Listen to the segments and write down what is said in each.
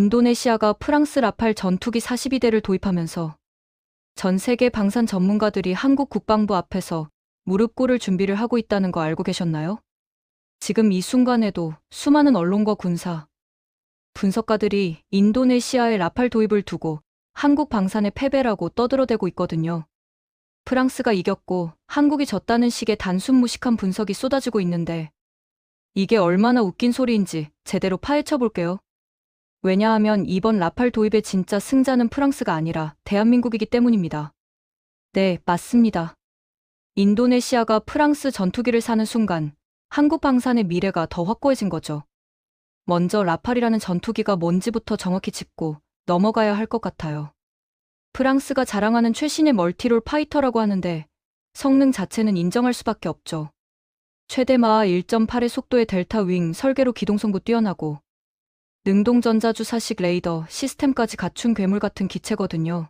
인도네시아가 프랑스 라팔 전투기 42대를 도입하면서 전 세계 방산 전문가들이 한국 국방부 앞에서 무릎 꿇을 준비를 하고 있다는 거 알고 계셨나요? 지금 이 순간에도 수많은 언론과 군사, 분석가들이 인도네시아의 라팔 도입을 두고 한국 방산의 패배라고 떠들어대고 있거든요. 프랑스가 이겼고 한국이 졌다는 식의 단순 무식한 분석이 쏟아지고 있는데 이게 얼마나 웃긴 소리인지 제대로 파헤쳐 볼게요. 왜냐하면 이번 라팔 도입의 진짜 승자는 프랑스가 아니라 대한민국이기 때문입니다. 네, 맞습니다. 인도네시아가 프랑스 전투기를 사는 순간 한국 방산의 미래가 더 확고해진 거죠. 먼저 라팔이라는 전투기가 뭔지부터 정확히 짚고 넘어가야 할 것 같아요. 프랑스가 자랑하는 최신의 멀티롤 파이터라고 하는데 성능 자체는 인정할 수밖에 없죠. 최대 마하 1.8의 속도의 델타 윙 설계로 기동성도 뛰어나고 능동전자주사식 레이더 시스템까지 갖춘 괴물 같은 기체거든요.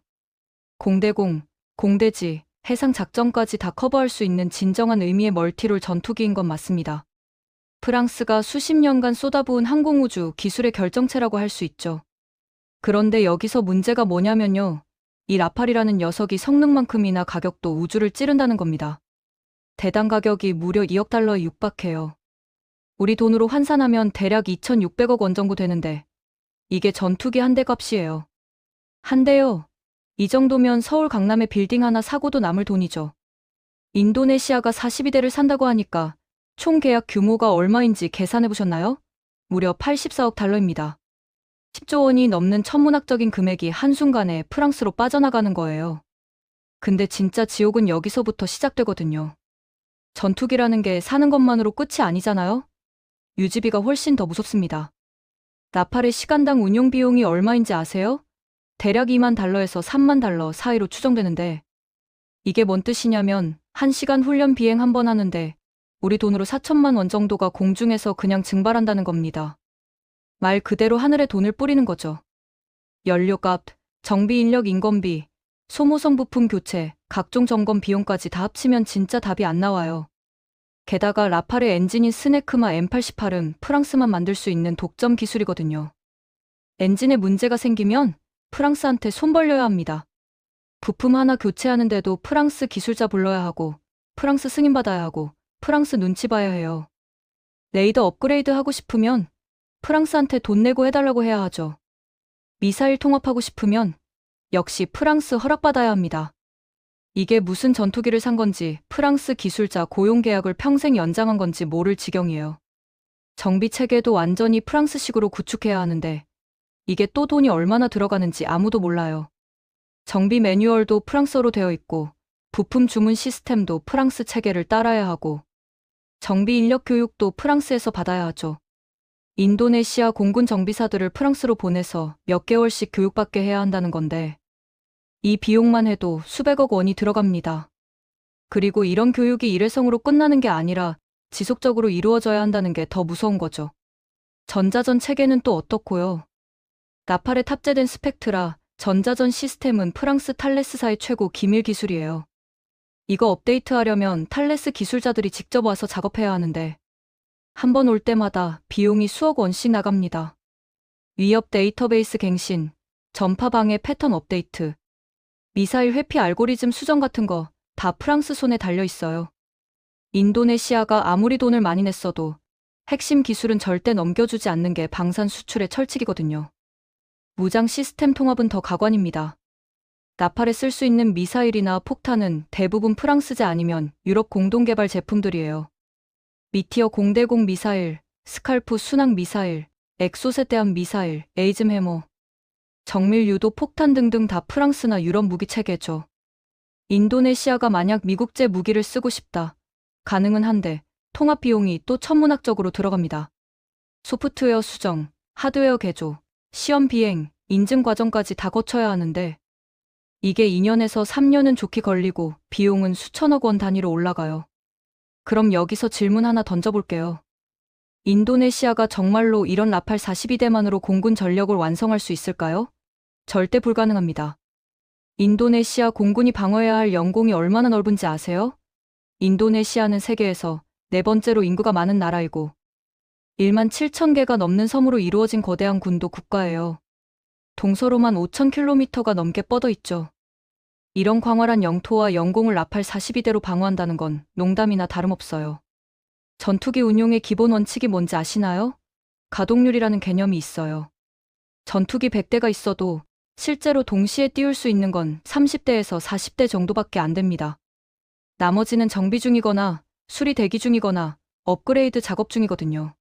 공대공, 공대지, 해상 작전까지 다 커버할 수 있는 진정한 의미의 멀티롤 전투기인 건 맞습니다. 프랑스가 수십 년간 쏟아부은 항공우주 기술의 결정체라고 할 수 있죠. 그런데 여기서 문제가 뭐냐면요. 이 라팔이라는 녀석이 성능만큼이나 가격도 우주를 찌른다는 겁니다. 대당 가격이 무려 2억 달러에 육박해요. 우리 돈으로 환산하면 대략 2,600억 원 정도 되는데 이게 전투기 한 대 값이에요. 한 대요. 이 정도면 서울 강남의 빌딩 하나 사고도 남을 돈이죠. 인도네시아가 42대를 산다고 하니까 총 계약 규모가 얼마인지 계산해 보셨나요? 무려 84억 달러입니다. 10조 원이 넘는 천문학적인 금액이 한순간에 프랑스로 빠져나가는 거예요. 근데 진짜 지옥은 여기서부터 시작되거든요. 전투기라는 게 사는 것만으로 끝이 아니잖아요? 유지비가 훨씬 더 무섭습니다. 라팔의 시간당 운용 비용이 얼마인지 아세요? 대략 2만 달러에서 3만 달러 사이로 추정되는데 이게 뭔 뜻이냐면 1시간 훈련 비행 한 번 하는데 우리 돈으로 4천만 원 정도가 공중에서 그냥 증발한다는 겁니다. 말 그대로 하늘에 돈을 뿌리는 거죠. 연료값, 정비 인력 인건비, 소모성 부품 교체, 각종 점검 비용까지 다 합치면 진짜 답이 안 나와요. 게다가 라팔의 엔진인 스네크마 M88은 프랑스만 만들 수 있는 독점 기술이거든요. 엔진에 문제가 생기면 프랑스한테 손 벌려야 합니다. 부품 하나 교체하는데도 프랑스 기술자 불러야 하고 프랑스 승인받아야 하고 프랑스 눈치 봐야 해요. 레이더 업그레이드 하고 싶으면 프랑스한테 돈 내고 해달라고 해야 하죠. 미사일 통합하고 싶으면 역시 프랑스 허락받아야 합니다. 이게 무슨 전투기를 산 건지 프랑스 기술자 고용 계약을 평생 연장한 건지 모를 지경이에요. 정비 체계도 완전히 프랑스식으로 구축해야 하는데 이게 또 돈이 얼마나 들어가는지 아무도 몰라요. 정비 매뉴얼도 프랑스어로 되어 있고 부품 주문 시스템도 프랑스 체계를 따라야 하고 정비 인력 교육도 프랑스에서 받아야 하죠. 인도네시아 공군 정비사들을 프랑스로 보내서 몇 개월씩 교육받게 해야 한다는 건데 이 비용만 해도 수백억 원이 들어갑니다. 그리고 이런 교육이 일회성으로 끝나는 게 아니라 지속적으로 이루어져야 한다는 게 더 무서운 거죠. 전자전 체계는 또 어떻고요? 라팔에 탑재된 스펙트라 전자전 시스템은 프랑스 탈레스사의 최고 기밀 기술이에요. 이거 업데이트하려면 탈레스 기술자들이 직접 와서 작업해야 하는데 한 번 올 때마다 비용이 수억 원씩 나갑니다. 위협 데이터베이스 갱신, 전파 방해 패턴 업데이트, 미사일 회피 알고리즘 수정 같은 거 다 프랑스 손에 달려 있어요. 인도네시아가 아무리 돈을 많이 냈어도 핵심 기술은 절대 넘겨주지 않는 게 방산 수출의 철칙이거든요. 무장 시스템 통합은 더 가관입니다. 라팔에 쓸 수 있는 미사일이나 폭탄은 대부분 프랑스제 아니면 유럽 공동개발 제품들이에요. 미티어 공대공 미사일, 스칼프 순항 미사일, 엑소세대함 미사일, 에이즘 해머, 정밀 유도 폭탄 등등 다 프랑스나 유럽 무기 체계죠. 인도네시아가 만약 미국제 무기를 쓰고 싶다. 가능은 한데 통합 비용이 또 천문학적으로 들어갑니다. 소프트웨어 수정, 하드웨어 개조, 시험 비행, 인증 과정까지 다 거쳐야 하는데 이게 2년에서 3년은 좋게 걸리고 비용은 수천억 원 단위로 올라가요. 그럼 여기서 질문 하나 던져볼게요. 인도네시아가 정말로 이런 라팔 42대만으로 공군 전력을 완성할 수 있을까요? 절대 불가능합니다. 인도네시아 공군이 방어해야 할 영공이 얼마나 넓은지 아세요? 인도네시아는 세계에서 네 번째로 인구가 많은 나라이고 1만 7천 개가 넘는 섬으로 이루어진 거대한 군도 국가예요. 동서로만 5,000km가 넘게 뻗어 있죠. 이런 광활한 영토와 영공을 라팔 42대로 방어한다는 건 농담이나 다름없어요. 전투기 운용의 기본 원칙이 뭔지 아시나요? 가동률이라는 개념이 있어요. 전투기 100대가 있어도 실제로 동시에 띄울 수 있는 건 30대에서 40대 정도밖에 안 됩니다. 나머지는 정비 중이거나 수리 대기 중이거나 업그레이드 작업 중이거든요.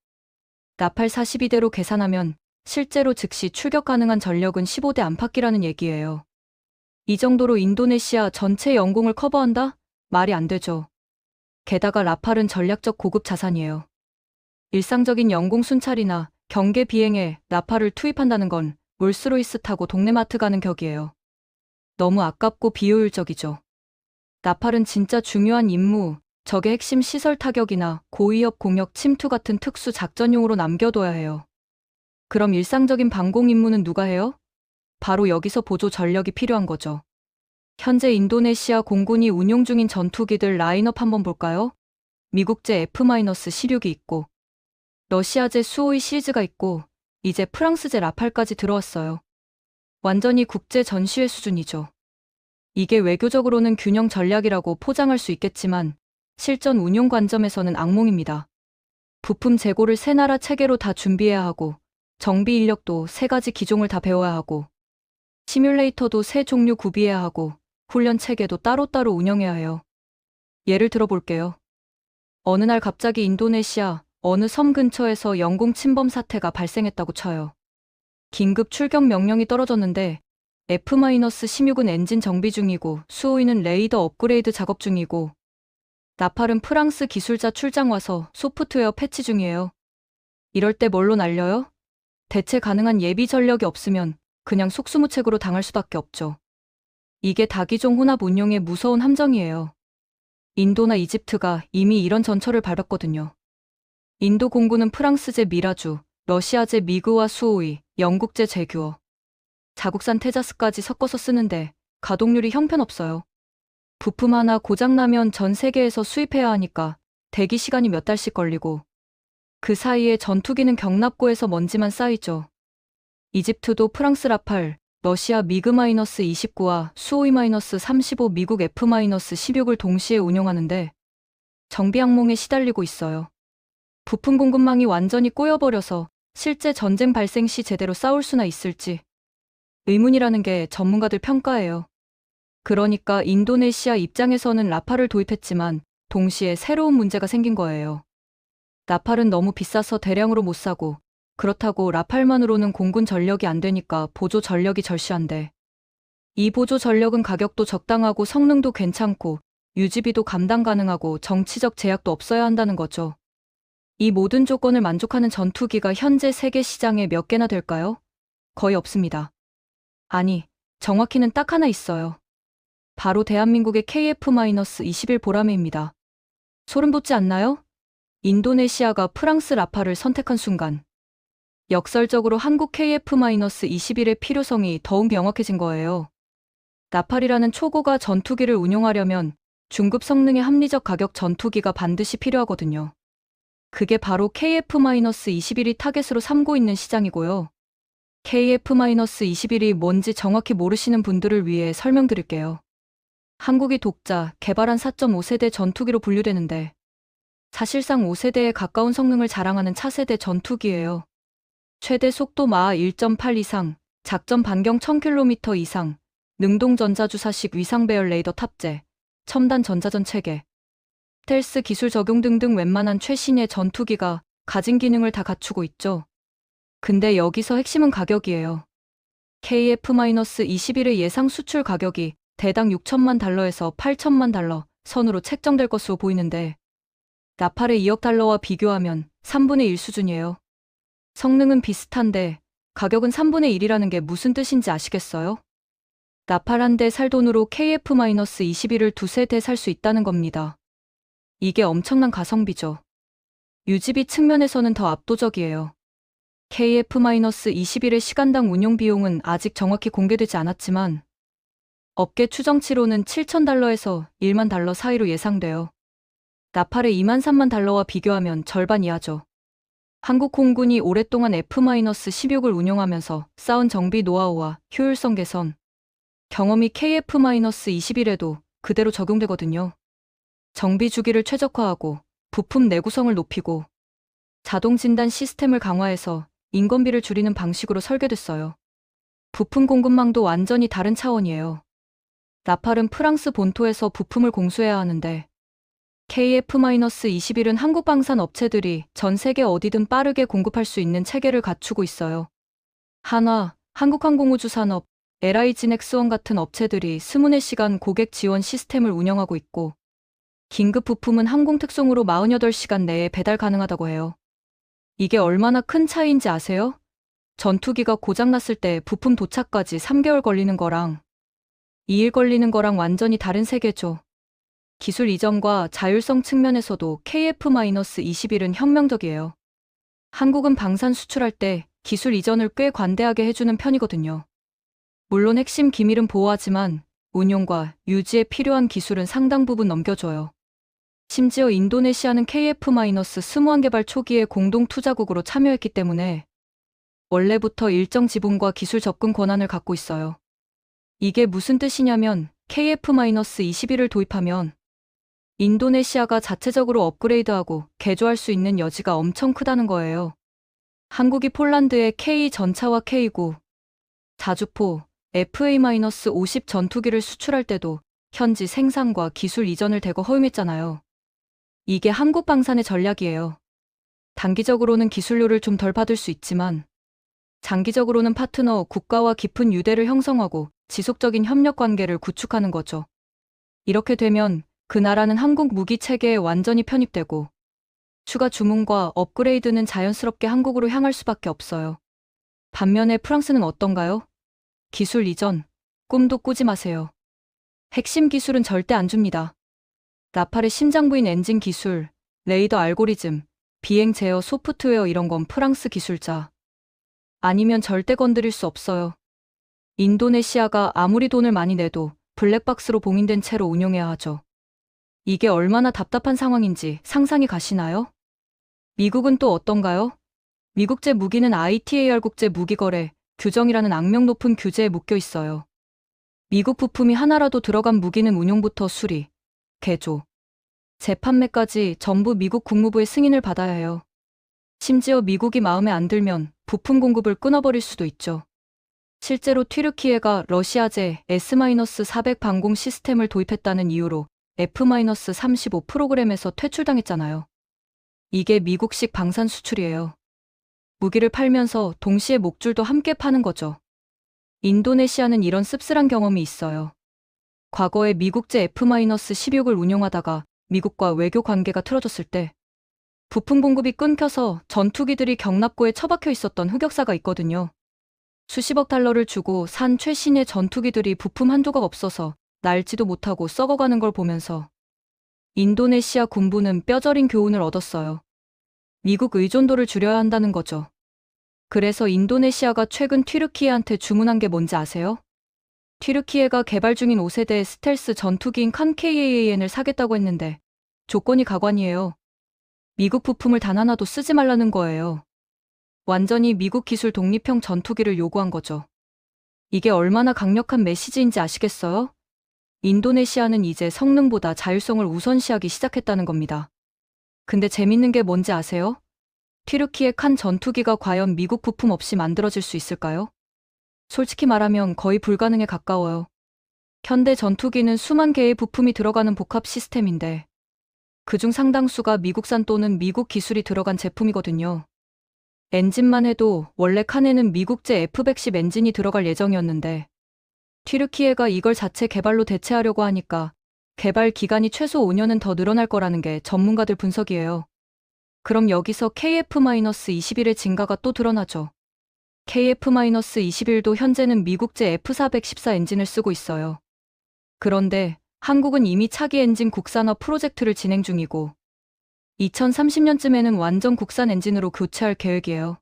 라팔 42대로 계산하면 실제로 즉시 출격 가능한 전력은 15대 안팎이라는 얘기예요. 이 정도로 인도네시아 전체 영공을 커버한다? 말이 안 되죠. 게다가 라팔은 전략적 고급 자산이에요. 일상적인 영공 순찰이나 경계 비행에 라팔을 투입한다는 건 롤스로이스 타고 동네 마트 가는 격이에요. 너무 아깝고 비효율적이죠. 라팔은 진짜 중요한 임무, 적의 핵심 시설 타격이나 고위협 공역 침투 같은 특수 작전용으로 남겨둬야 해요. 그럼 일상적인 방공 임무는 누가 해요? 바로 여기서 보조 전력이 필요한 거죠. 현재 인도네시아 공군이 운용 중인 전투기들 라인업 한번 볼까요? 미국제 F-16이 있고, 러시아제 수호이 시리즈가 있고, 이제 프랑스제 라팔까지 들어왔어요. 완전히 국제 전시회 수준이죠. 이게 외교적으로는 균형 전략이라고 포장할 수 있겠지만, 실전 운용 관점에서는 악몽입니다. 부품 재고를 세 나라 체계로 다 준비해야 하고, 정비 인력도 세 가지 기종을 다 배워야 하고, 시뮬레이터도 세 종류 구비해야 하고, 훈련 체계도 따로따로 운영해야 해요. 예를 들어 볼게요. 어느 날 갑자기 인도네시아 어느 섬 근처에서 영공 침범 사태가 발생했다고 쳐요. 긴급 출격 명령이 떨어졌는데 F-16은 엔진 정비 중이고 수호이는 레이더 업그레이드 작업 중이고 라팔은 프랑스 기술자 출장 와서 소프트웨어 패치 중이에요. 이럴 때 뭘로 날려요? 대체 가능한 예비 전력이 없으면 그냥 속수무책으로 당할 수밖에 없죠. 이게 다기종 혼합 운용의 무서운 함정이에요. 인도나 이집트가 이미 이런 전철을 밟았거든요. 인도 공군은 프랑스제 미라주, 러시아제 미그와 수호이, 영국제 제규어, 자국산 테자스까지 섞어서 쓰는데 가동률이 형편없어요. 부품 하나 고장나면 전 세계에서 수입해야 하니까 대기 시간이 몇 달씩 걸리고 그 사이에 전투기는 경납고에서 먼지만 쌓이죠. 이집트도 프랑스 라팔, 러시아 미그-29와 수호이-35 미국 F-16을 동시에 운용하는데 정비 악몽에 시달리고 있어요. 부품 공급망이 완전히 꼬여버려서 실제 전쟁 발생 시 제대로 싸울 수나 있을지 의문이라는 게 전문가들 평가예요. 그러니까 인도네시아 입장에서는 라팔을 도입했지만 동시에 새로운 문제가 생긴 거예요. 라팔은 너무 비싸서 대량으로 못 사고 그렇다고 라팔만으로는 공군 전력이 안 되니까 보조 전력이 절실한데 이 보조 전력은 가격도 적당하고 성능도 괜찮고 유지비도 감당 가능하고 정치적 제약도 없어야 한다는 거죠. 이 모든 조건을 만족하는 전투기가 현재 세계 시장에 몇 개나 될까요? 거의 없습니다. 아니, 정확히는 딱 하나 있어요. 바로 대한민국의 KF-21 보라매입니다. 소름 돋지 않나요? 인도네시아가 프랑스 라팔을 선택한 순간 역설적으로 한국 KF-21의 필요성이 더욱 명확해진 거예요. 라팔이라는 초고가 전투기를 운용하려면 중급 성능의 합리적 가격 전투기가 반드시 필요하거든요. 그게 바로 KF-21이 타겟으로 삼고 있는 시장이고요. KF-21이 뭔지 정확히 모르시는 분들을 위해 설명드릴게요. 한국이 독자, 개발한 4.5세대 전투기로 분류되는데 사실상 5세대에 가까운 성능을 자랑하는 차세대 전투기예요. 최대 속도 마하 1.8 이상, 작전 반경 1000km 이상, 능동 전자주사식 위상 배열 레이더 탑재, 첨단 전자전 체계, 스텔스 기술 적용 등등 웬만한 최신의 전투기가 가진 기능을 다 갖추고 있죠. 근데 여기서 핵심은 가격이에요. KF-21의 예상 수출 가격이 대당 6천만 달러에서 8천만 달러 선으로 책정될 것으로 보이는데 라팔의 2억 달러와 비교하면 3분의 1 수준이에요. 성능은 비슷한데 가격은 3분의 1이라는 게 무슨 뜻인지 아시겠어요? 라팔 한 대 살 돈으로 KF-21을 두세 대 살 수 있다는 겁니다. 이게 엄청난 가성비죠. 유지비 측면에서는 더 압도적이에요. KF-21의 시간당 운용 비용은 아직 정확히 공개되지 않았지만 업계 추정치로는 7,000달러에서 1만 달러 사이로 예상돼요. 라팔의 2만 3만 달러와 비교하면 절반 이하죠. 한국공군이 오랫동안 F-16을 운용하면서 쌓은 정비 노하우와 효율성 개선, 경험이 KF-21에도 그대로 적용되거든요. 정비 주기를 최적화하고 부품 내구성을 높이고 자동 진단 시스템을 강화해서 인건비를 줄이는 방식으로 설계됐어요. 부품 공급망도 완전히 다른 차원이에요. 라팔은 프랑스 본토에서 부품을 공수해야 하는데 KF-21은 한국 방산 업체들이 전 세계 어디든 빠르게 공급할 수 있는 체계를 갖추고 있어요. 한화, 한국항공우주산업, LI진엑스원 같은 업체들이 24시간 고객 지원 시스템을 운영하고 있고 긴급 부품은 항공 특송으로 48시간 내에 배달 가능하다고 해요. 이게 얼마나 큰 차이인지 아세요? 전투기가 고장났을 때 부품 도착까지 3개월 걸리는 거랑 2일 걸리는 거랑 완전히 다른 세계죠. 기술 이전과 자율성 측면에서도 KF-21은 혁명적이에요. 한국은 방산 수출할 때 기술 이전을 꽤 관대하게 해주는 편이거든요. 물론 핵심 기밀은 보호하지만 운용과 유지에 필요한 기술은 상당 부분 넘겨줘요. 심지어 인도네시아는 KF-21 개발 초기에 공동 투자국으로 참여했기 때문에 원래부터 일정 지분과 기술 접근 권한을 갖고 있어요. 이게 무슨 뜻이냐면 KF-21을 도입하면 인도네시아가 자체적으로 업그레이드하고 개조할 수 있는 여지가 엄청 크다는 거예요. 한국이 폴란드에 K 전차와 K9, 자주포, FA-50 전투기를 수출할 때도 현지 생산과 기술 이전을 대거 허용했잖아요. 이게 한국 방산의 전략이에요. 단기적으로는 기술료를 좀 덜 받을 수 있지만 장기적으로는 파트너 국가와 깊은 유대를 형성하고 지속적인 협력 관계를 구축하는 거죠. 이렇게 되면 그 나라는 한국 무기 체계에 완전히 편입되고 추가 주문과 업그레이드는 자연스럽게 한국으로 향할 수밖에 없어요. 반면에 프랑스는 어떤가요? 기술 이전, 꿈도 꾸지 마세요. 핵심 기술은 절대 안 줍니다. 라팔의 심장부인 엔진 기술, 레이더 알고리즘, 비행 제어 소프트웨어 이런 건 프랑스 기술자 아니면 절대 건드릴 수 없어요. 인도네시아가 아무리 돈을 많이 내도 블랙박스로 봉인된 채로 운용해야 하죠. 이게 얼마나 답답한 상황인지 상상이 가시나요? 미국은 또 어떤가요? 미국제 무기는 ITAR 국제 무기거래 규정이라는 악명 높은 규제에 묶여 있어요. 미국 부품이 하나라도 들어간 무기는 운용부터 수리, 개조, 재판매까지 전부 미국 국무부의 승인을 받아야 해요. 심지어 미국이 마음에 안 들면 부품 공급을 끊어버릴 수도 있죠. 실제로 튀르키예가 러시아제 S-400 방공 시스템을 도입했다는 이유로 F-35 프로그램에서 퇴출당했잖아요. 이게 미국식 방산 수출이에요. 무기를 팔면서 동시에 목줄도 함께 파는 거죠. 인도네시아는 이런 씁쓸한 경험이 있어요. 과거에 미국제 F-16을 운용하다가 미국과 외교 관계가 틀어졌을 때 부품 공급이 끊겨서 전투기들이 경납고에 처박혀 있었던 흑역사가 있거든요. 수십억 달러를 주고 산 최신의 전투기들이 부품 한 조각 없어서 날지도 못하고 썩어가는 걸 보면서 인도네시아 군부는 뼈저린 교훈을 얻었어요. 미국 의존도를 줄여야 한다는 거죠. 그래서 인도네시아가 최근 튀르키예한테 주문한 게 뭔지 아세요? 튀르키예가 개발 중인 5세대 스텔스 전투기인 칸 KAAN을 사겠다고 했는데 조건이 가관이에요. 미국 부품을 단 하나도 쓰지 말라는 거예요. 완전히 미국 기술 독립형 전투기를 요구한 거죠. 이게 얼마나 강력한 메시지인지 아시겠어요? 인도네시아는 이제 성능보다 자율성을 우선시하기 시작했다는 겁니다. 근데 재밌는 게 뭔지 아세요? 튀르키예 칸 전투기가 과연 미국 부품 없이 만들어질 수 있을까요? 솔직히 말하면 거의 불가능에 가까워요. 현대 전투기는 수만 개의 부품이 들어가는 복합 시스템인데 그중 상당수가 미국산 또는 미국 기술이 들어간 제품이거든요. 엔진만 해도 원래 칸에는 미국제 F-110 엔진이 들어갈 예정이었는데 튀르키예가 이걸 자체 개발로 대체하려고 하니까 개발 기간이 최소 5년은 더 늘어날 거라는 게 전문가들 분석이에요. 그럼 여기서 KF-21의 증가가 또 드러나죠. KF-21도 현재는 미국제 F-414 엔진을 쓰고 있어요. 그런데 한국은 이미 차기 엔진 국산화 프로젝트를 진행 중이고 2030년쯤에는 완전 국산 엔진으로 교체할 계획이에요.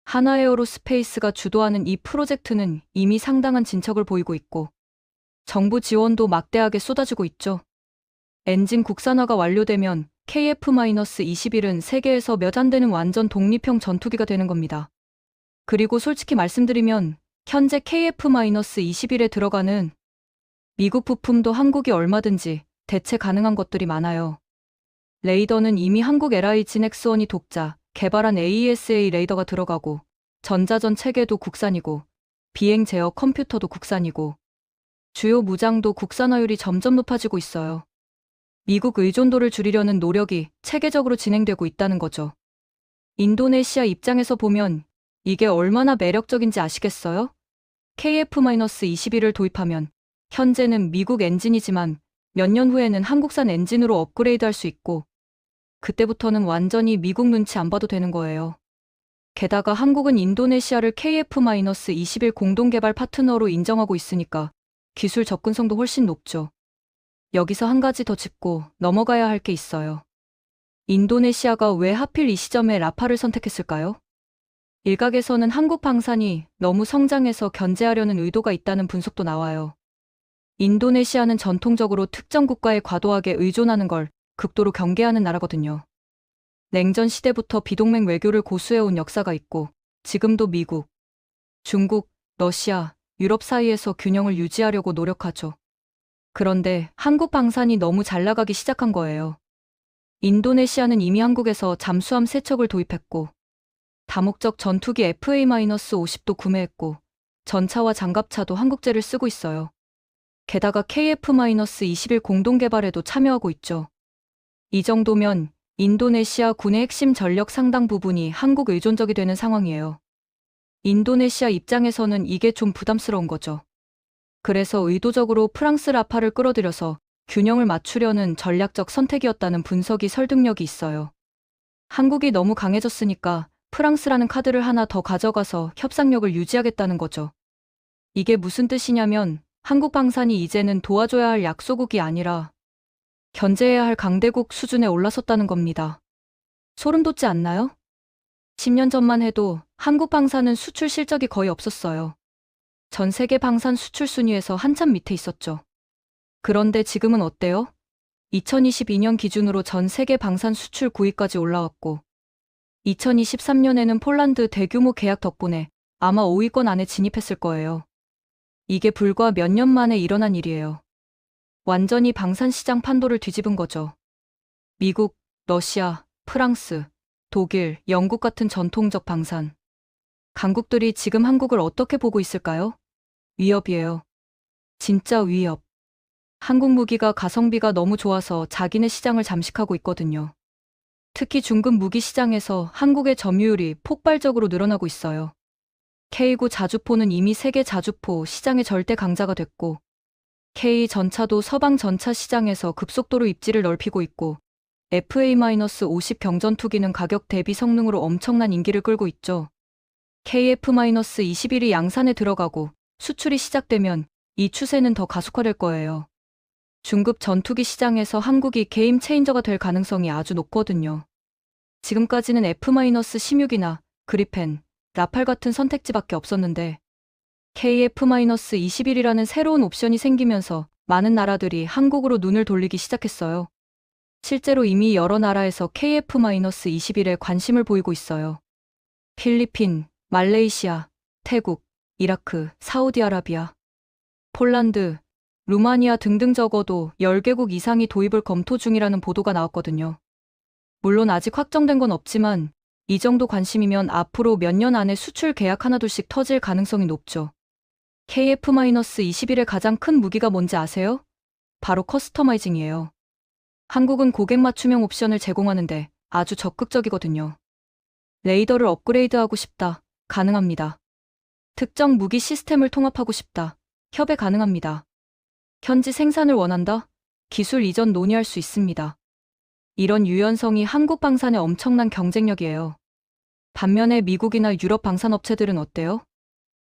하나에어로스페이스가 주도하는 이 프로젝트는 이미 상당한 진척을 보이고 있고 정부 지원도 막대하게 쏟아지고 있죠. 엔진 국산화가 완료되면 KF-21은 세계에서 몇 안 되는 완전 독립형 전투기가 되는 겁니다. 그리고 솔직히 말씀드리면 현재 KF-21에 들어가는 미국 부품도 한국이 얼마든지 대체 가능한 것들이 많아요. 레이더는 이미 한국 LIG 넥스원이 독자 개발한 AESA 레이더가 들어가고 전자전 체계도 국산이고 비행 제어 컴퓨터도 국산이고 주요 무장도 국산화율이 점점 높아지고 있어요. 미국 의존도를 줄이려는 노력이 체계적으로 진행되고 있다는 거죠. 인도네시아 입장에서 보면 이게 얼마나 매력적인지 아시겠어요? KF-21을 도입하면 현재는 미국 엔진이지만 몇 년 후에는 한국산 엔진으로 업그레이드할 수 있고 그때부터는 완전히 미국 눈치 안 봐도 되는 거예요. 게다가 한국은 인도네시아를 KF-21 공동개발 파트너로 인정하고 있으니까 기술 접근성도 훨씬 높죠. 여기서 한 가지 더 짚고 넘어가야 할 게 있어요. 인도네시아가 왜 하필 이 시점에 라팔을 선택했을까요? 일각에서는 한국 방산이 너무 성장해서 견제하려는 의도가 있다는 분석도 나와요. 인도네시아는 전통적으로 특정 국가에 과도하게 의존하는 걸 극도로 경계하는 나라거든요. 냉전 시대부터 비동맹 외교를 고수해온 역사가 있고 지금도 미국, 중국, 러시아, 유럽 사이에서 균형을 유지하려고 노력하죠. 그런데 한국 방산이 너무 잘 나가기 시작한 거예요. 인도네시아는 이미 한국에서 잠수함 3척을 도입했고 다목적 전투기 FA-50도 구매했고 전차와 장갑차도 한국제를 쓰고 있어요. 게다가 KF-21 공동개발에도 참여하고 있죠. 이 정도면 인도네시아 군의 핵심 전력 상당 부분이 한국 의존적이 되는 상황이에요. 인도네시아 입장에서는 이게 좀 부담스러운 거죠. 그래서 의도적으로 프랑스 라팔을 끌어들여서 균형을 맞추려는 전략적 선택이었다는 분석이 설득력이 있어요. 한국이 너무 강해졌으니까 프랑스라는 카드를 하나 더 가져가서 협상력을 유지하겠다는 거죠. 이게 무슨 뜻이냐면 한국 방산이 이제는 도와줘야 할 약소국이 아니라 견제해야 할 강대국 수준에 올라섰다는 겁니다. 소름 돋지 않나요? 10년 전만 해도 한국 방산은 수출 실적이 거의 없었어요. 전 세계 방산 수출 순위에서 한참 밑에 있었죠. 그런데 지금은 어때요? 2022년 기준으로 전 세계 방산 수출 9위까지 올라왔고 2023년에는 폴란드 대규모 계약 덕분에 아마 5위권 안에 진입했을 거예요. 이게 불과 몇 년 만에 일어난 일이에요. 완전히 방산 시장 판도를 뒤집은 거죠. 미국, 러시아, 프랑스, 독일, 영국 같은 전통적 방산 강국들이 지금 한국을 어떻게 보고 있을까요? 위협이에요. 진짜 위협. 한국 무기가 가성비가 너무 좋아서 자기네 시장을 잠식하고 있거든요. 특히 중급 무기 시장에서 한국의 점유율이 폭발적으로 늘어나고 있어요. K9 자주포는 이미 세계 자주포 시장의 절대 강자가 됐고 K 전차도 서방 전차 시장에서 급속도로 입지를 넓히고 있고 FA-50 경전투기는 가격 대비 성능으로 엄청난 인기를 끌고 있죠. KF-21이 양산에 들어가고 수출이 시작되면 이 추세는 더 가속화될 거예요. 중급 전투기 시장에서 한국이 게임 체인저가 될 가능성이 아주 높거든요. 지금까지는 F-16이나 그리펜, 라팔 같은 선택지밖에 없었는데 KF-21이라는 새로운 옵션이 생기면서 많은 나라들이 한국으로 눈을 돌리기 시작했어요. 실제로 이미 여러 나라에서 KF-21에 관심을 보이고 있어요. 필리핀, 말레이시아, 태국, 이라크, 사우디아라비아, 폴란드, 루마니아 등등 적어도 10개국 이상이 도입을 검토 중이라는 보도가 나왔거든요. 물론 아직 확정된 건 없지만 이 정도 관심이면 앞으로 몇 년 안에 수출 계약 하나둘씩 터질 가능성이 높죠. KF-21의 가장 큰 무기가 뭔지 아세요? 바로 커스터마이징이에요. 한국은 고객 맞춤형 옵션을 제공하는데 아주 적극적이거든요. 레이더를 업그레이드하고 싶다. 가능합니다. 특정 무기 시스템을 통합하고 싶다. 협의 가능합니다. 현지 생산을 원한다? 기술 이전 논의할 수 있습니다. 이런 유연성이 한국 방산의 엄청난 경쟁력이에요. 반면에 미국이나 유럽 방산업체들은 어때요?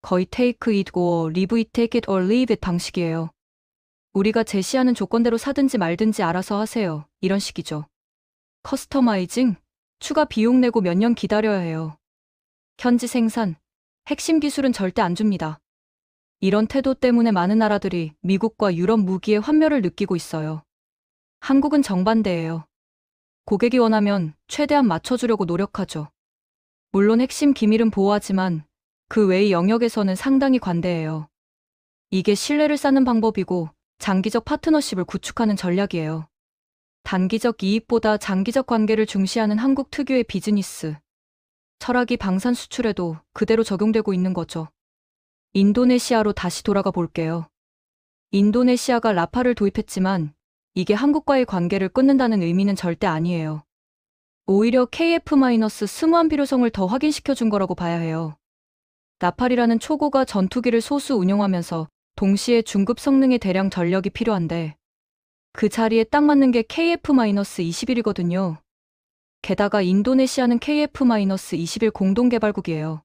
거의 take it or leave it, take it or leave it 방식이에요. 우리가 제시하는 조건대로 사든지 말든지 알아서 하세요. 이런 식이죠. 커스터마이징? 추가 비용 내고 몇 년 기다려야 해요. 현지 생산, 핵심 기술은 절대 안 줍니다. 이런 태도 때문에 많은 나라들이 미국과 유럽 무기의 환멸을 느끼고 있어요. 한국은 정반대예요. 고객이 원하면 최대한 맞춰주려고 노력하죠. 물론 핵심 기밀은 보호하지만 그 외의 영역에서는 상당히 관대해요. 이게 신뢰를 쌓는 방법이고 장기적 파트너십을 구축하는 전략이에요. 단기적 이익보다 장기적 관계를 중시하는 한국 특유의 비즈니스 철학이 방산 수출에도 그대로 적용되고 있는 거죠. 인도네시아로 다시 돌아가 볼게요. 인도네시아가 라파를 도입했지만 이게 한국과의 관계를 끊는다는 의미는 절대 아니에요. 오히려 KF-스무한 필요성을 더 확인시켜 준 거라고 봐야 해요. 라팔이라는 초고가 전투기를 소수 운용하면서 동시에 중급 성능의 대량 전력이 필요한데 그 자리에 딱 맞는 게 KF-21이거든요. 게다가 인도네시아는 KF-21 공동개발국이에요.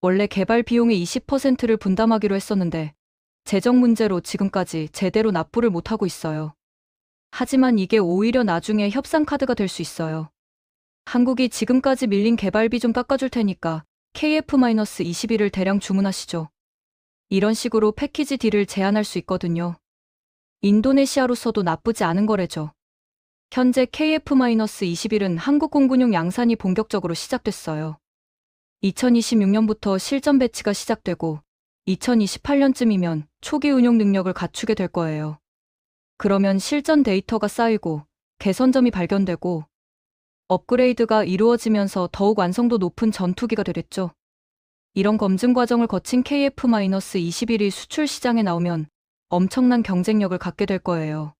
원래 개발 비용의 20%를 분담하기로 했었는데 재정 문제로 지금까지 제대로 납부를 못하고 있어요. 하지만 이게 오히려 나중에 협상 카드가 될 수 있어요. 한국이 지금까지 밀린 개발비 좀 깎아줄 테니까 KF-21을 대량 주문하시죠. 이런 식으로 패키지 딜을 제안할 수 있거든요. 인도네시아로서도 나쁘지 않은 거래죠. 현재 KF-21은 한국 공군용 양산이 본격적으로 시작됐어요. 2026년부터 실전 배치가 시작되고 2028년쯤이면 초기 운용 능력을 갖추게 될 거예요. 그러면 실전 데이터가 쌓이고 개선점이 발견되고 업그레이드가 이루어지면서 더욱 완성도 높은 전투기가 되겠죠. 이런 검증 과정을 거친 KF-21이 수출 시장에 나오면 엄청난 경쟁력을 갖게 될 거예요.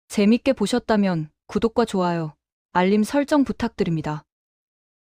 재밌게 보셨다면 구독과 좋아요, 알림 설정 부탁드립니다.